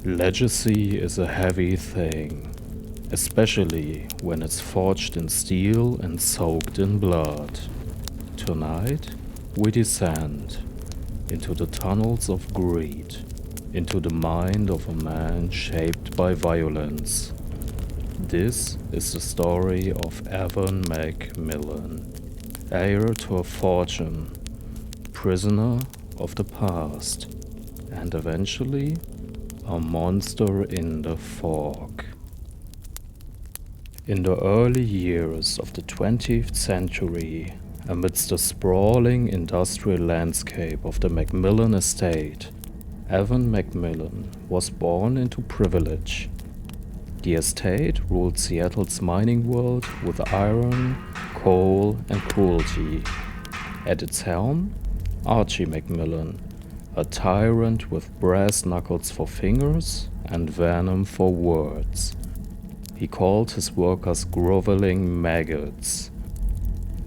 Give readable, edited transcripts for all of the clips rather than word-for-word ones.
Legacy is a heavy thing, especially when it's forged in steel and soaked in blood. Tonight, we descend into the tunnels of greed, into the mind of a man shaped by violence. This is the story of Evan MacMillan, heir to a fortune, prisoner of the past, and eventually a monster in the fog. In the early years of the 20th century, amidst the sprawling industrial landscape of the MacMillan Estate, Evan MacMillan was born into privilege. The estate ruled Seattle's mining world with iron, coal, and cruelty. At its helm, Archie MacMillan, a tyrant with brass knuckles for fingers and venom for words. He called his workers groveling maggots.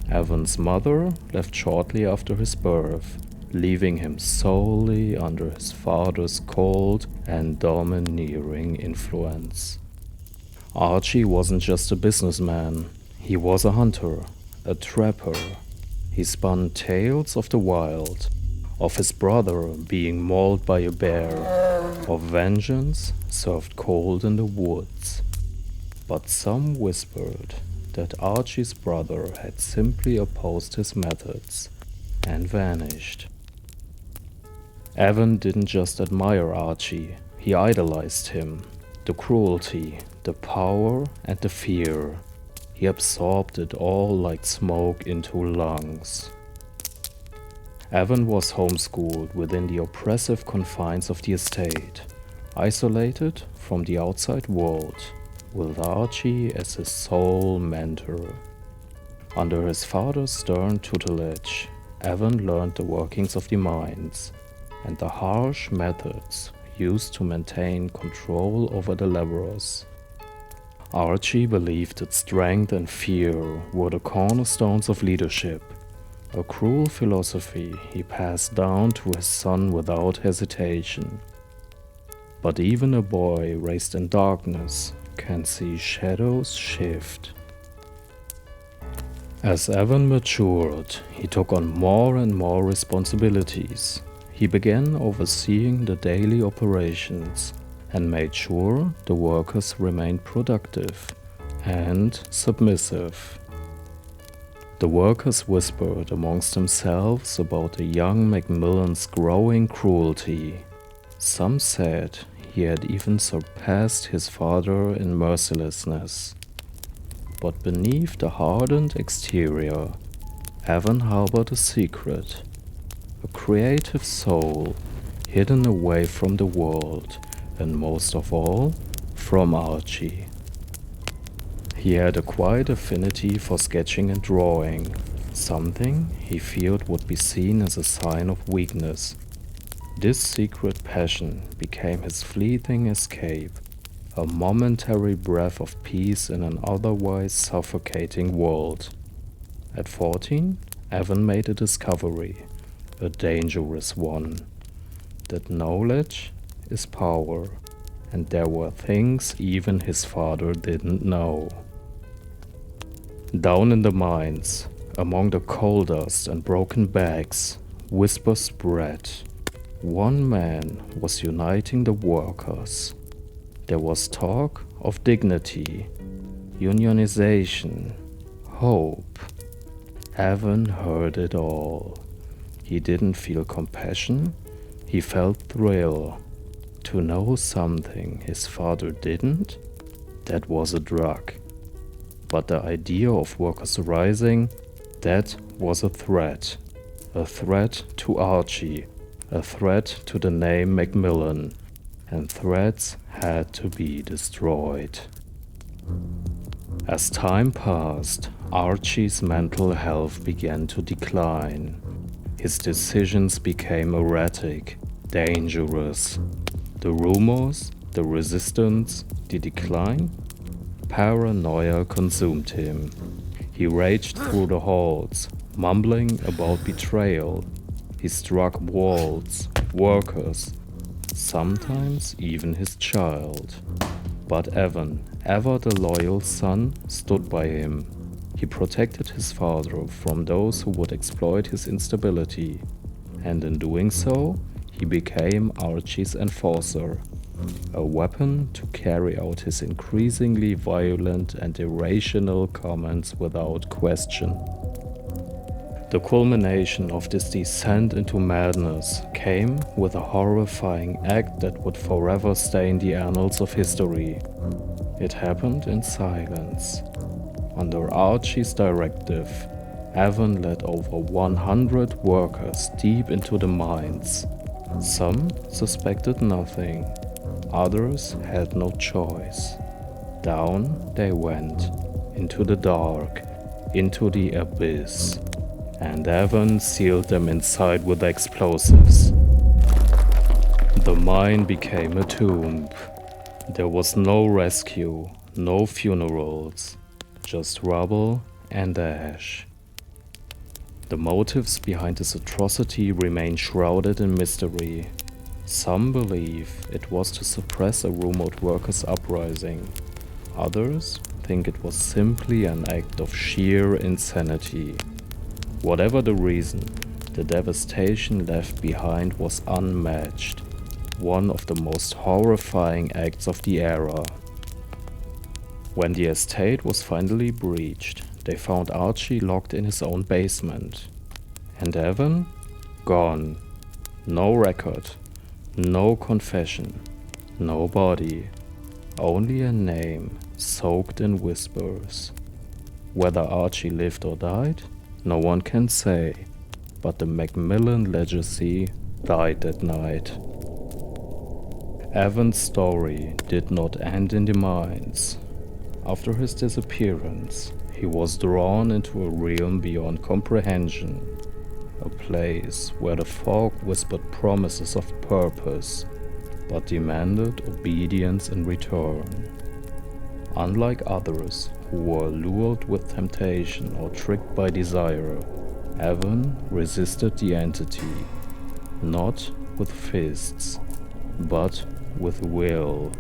Evan's mother left shortly after his birth, leaving him solely under his father's cold and domineering influence. Archie wasn't just a businessman, he was a hunter, a trapper. He spun tales of the wild, of his brother being mauled by a bear, of vengeance served cold in the woods. But some whispered that Archie's brother had simply opposed his methods and vanished. Evan didn't just admire Archie, he idolized him. The cruelty, the power, and the fear. He absorbed it all like smoke into lungs. Evan was homeschooled within the oppressive confines of the estate, isolated from the outside world, with Archie as his sole mentor. Under his father's stern tutelage, Evan learned the workings of the mines and the harsh methods used to maintain control over the laborers. Archie believed that strength and fear were the cornerstones of leadership, a cruel philosophy he passed down to his son without hesitation. But even a boy raised in darkness can see shadows shift. As Evan matured, he took on more and more responsibilities. He began overseeing the daily operations and made sure the workers remained productive and submissive. The workers whispered amongst themselves about the young MacMillan's growing cruelty. Some said he had even surpassed his father in mercilessness. But beneath the hardened exterior, Evan harbored a secret, a creative soul hidden away from the world, and most of all, from Archie. He had a quiet affinity for sketching and drawing, something he feared would be seen as a sign of weakness. This secret passion became his fleeting escape, a momentary breath of peace in an otherwise suffocating world. At 14, Evan made a discovery, a dangerous one, that knowledge is power, and there were things even his father didn't know. Down in the mines, among the coal dust and broken bags, whispers spread. One man was uniting the workers. There was talk of dignity, unionization, hope. Evan heard it all. He didn't feel compassion, he felt thrill. To know something his father didn't, that was a drug. But the idea of workers rising, that was a threat to Archie, a threat to the name MacMillan, and threats had to be destroyed. As time passed, Archie's mental health began to decline. His decisions became erratic, dangerous. The rumors, the resistance, the decline, paranoia consumed him. He raged through the halls, mumbling about betrayal. He struck walls, workers, sometimes even his child. But Evan, ever the loyal son, stood by him. He protected his father from those who would exploit his instability, and in doing so, he became Archie's enforcer, a weapon to carry out his increasingly violent and irrational commands without question. The culmination of this descent into madness came with a horrifying act that would forever stain the annals of history. It happened in silence. Under Archie's directive, Evan led over 100 workers deep into the mines. Some suspected nothing, others had no choice. Down they went, into the dark, into the abyss. And Evan sealed them inside with explosives. The mine became a tomb. There was no rescue, no funerals, just rubble and ash. The motives behind this atrocity remain shrouded in mystery. Some believe it was to suppress a rumored workers' uprising. Others think it was simply an act of sheer insanity. Whatever the reason, the devastation left behind was unmatched, one of the most horrifying acts of the era. When the estate was finally breached, they found Archie locked in his own basement. And Evan? Gone. No record, no confession, no body, only a name soaked in whispers. Whether Archie lived or died? No one can say, but the MacMillan legacy died that night. Evan's story did not end in the mines. After his disappearance, he was drawn into a realm beyond comprehension, a place where the fog whispered promises of purpose, but demanded obedience in return. Unlike others who were lured with temptation or tricked by desire, Evan resisted the entity, not with fists, but with will.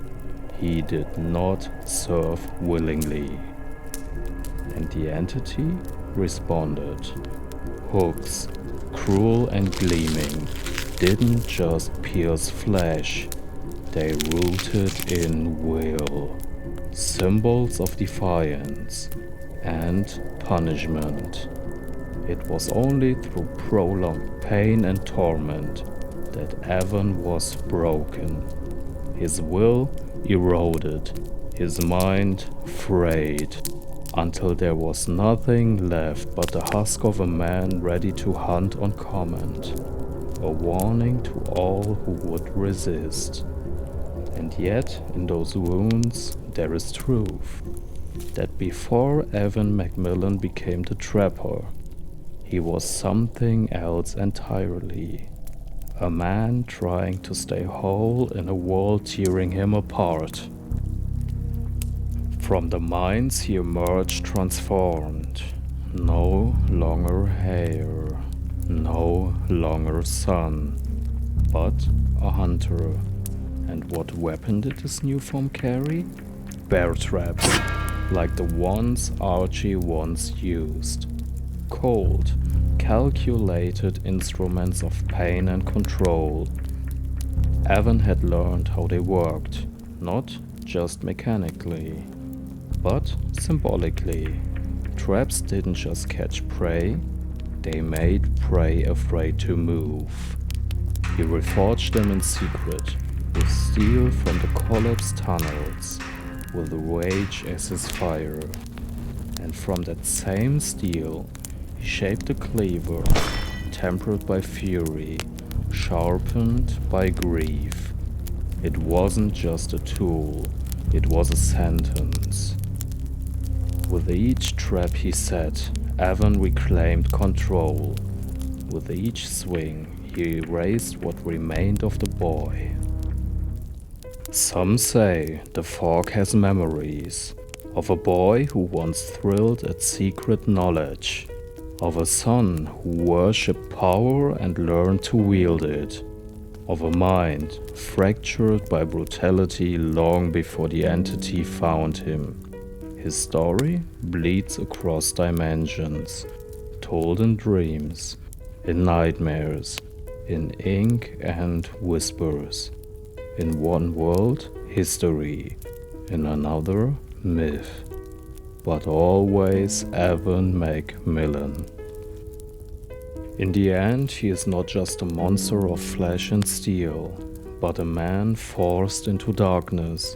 He did not serve willingly. And the entity responded. Hooks, cruel and gleaming, didn't just pierce flesh, they rooted in will. Symbols of defiance and punishment. It was only through prolonged pain and torment that Evan was broken. His will eroded, his mind frayed, until there was nothing left but the husk of a man ready to hunt on command, a warning to all who would resist. And yet, in those wounds, there is truth, that before Evan MacMillan became the trapper, he was something else entirely. A man trying to stay whole in a world tearing him apart. From the mines he emerged transformed. No longer hair, no longer sun, but a hunter. And what weapon did this new form carry? Bear traps, like the ones Archie once used. Cold, calculated instruments of pain and control. Evan had learned how they worked, not just mechanically, but symbolically. Traps didn't just catch prey, they made prey afraid to move. He reforged them in secret, with steel from the collapsed tunnels, with rage as his fire. And from that same steel, he shaped a cleaver, tempered by fury, sharpened by grief. It wasn't just a tool, it was a sentence. With each trap he set, Evan reclaimed control. With each swing, he erased what remained of the boy. Some say the fog has memories of a boy who once thrilled at secret knowledge, of a son who worshipped power and learned to wield it, of a mind fractured by brutality long before the entity found him. His story bleeds across dimensions, told in dreams, in nightmares, in ink and whispers. In one world, history, in another, myth, but always Evan MacMillan. In the end, he is not just a monster of flesh and steel, but a man forced into darkness,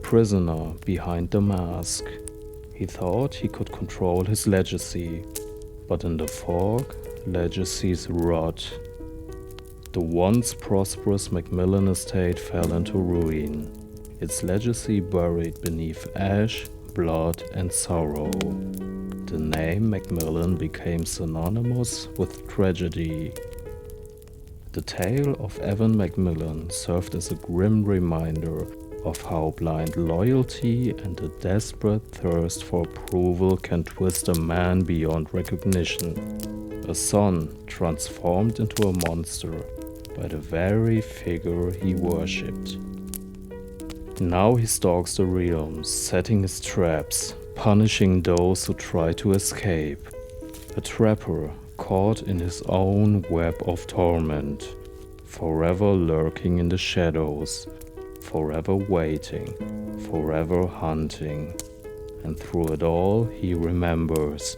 prisoner behind the mask. He thought he could control his legacy, but in the fog, legacies rot. The once prosperous MacMillan Estate fell into ruin, its legacy buried beneath ash, blood and sorrow. The name MacMillan became synonymous with tragedy. The tale of Evan MacMillan served as a grim reminder of how blind loyalty and a desperate thirst for approval can twist a man beyond recognition. A son transformed into a monster by the very figure he worshipped. Now he stalks the realms, setting his traps, punishing those who try to escape. A trapper caught in his own web of torment, forever lurking in the shadows, forever waiting, forever hunting. And through it all he remembers,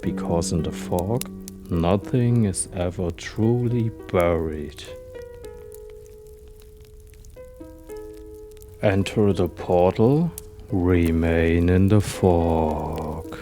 because in the fog, nothing is ever truly buried. Enter the portal, remain in the fog.